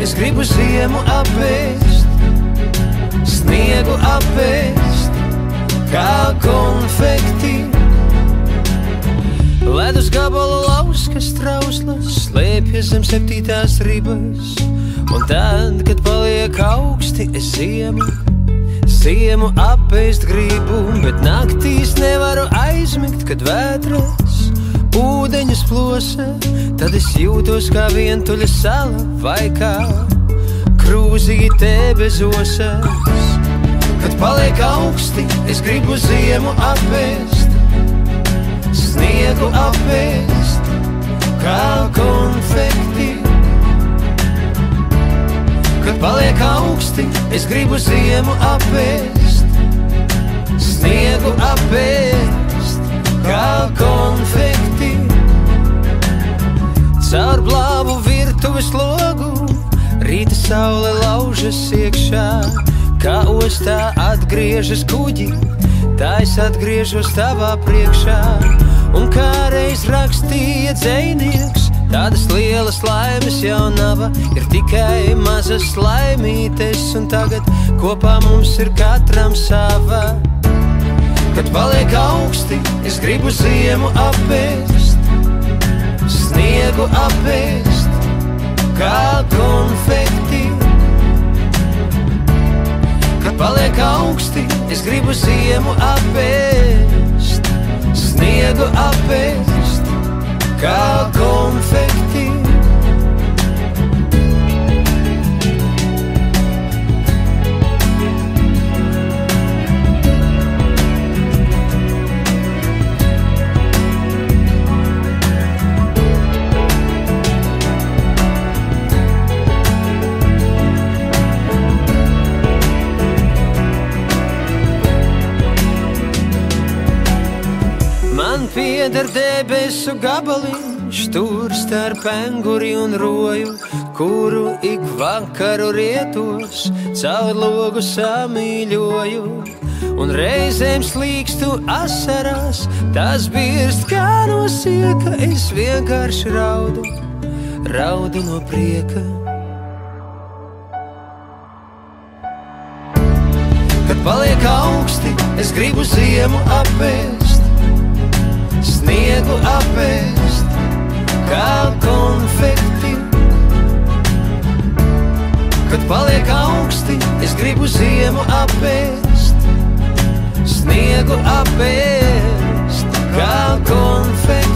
es gribu ziemu apēst, sniegu apēst, kā konfekti. Ledus gabalu lauskas trauslas slēpjas zem 7. ribas, un tad, kad paliek augsti, es ziemu apēst gribu, bet naktīs nevaru aizmigt, kad vētras ūdeņus plosa, tad es jūtos kā vientuļa sala vai kā krūzīte bez osas. Kad paliek augsti, es gribu ziemu apēst, sniegu apēst, kā konfekti. Kad paliek augsti, es gribu ziemu apēst, sniegu apēst, kā konfekti. Caur blāvu virtuves logu rīta saule laužas iekšā, kā ostā atgriežas kuģi, tā es atgriežos tavā priekšā. Un kā reiz rakstīja dzejnieks, tādas lielas laimes jau nav, ir tikai mazas laimītes, un tagad kopā mums ir katram sava. Kad paliek augsti, es gribu ziemu apēst, sniegu apēst, kā konfekti. Kad paliek augsti, es gribu ziemu apēst, sniegu apēst, kā konfekti. Man pieder debesu gabaliņš, tur starp enguri un roju, kuru ik vakaru rietos, caur logu samīļoju. Un reizēm slīkstu asarās, tas birst kā no sieka, es vienkārši raudu no prieka. Kad paliek augsti, es gribu ziemu apēst, sniegu apēst, kā konfekti. Kad paliek augsti, es gribu ziemu apēst, sniegu apēst, kā konfekti.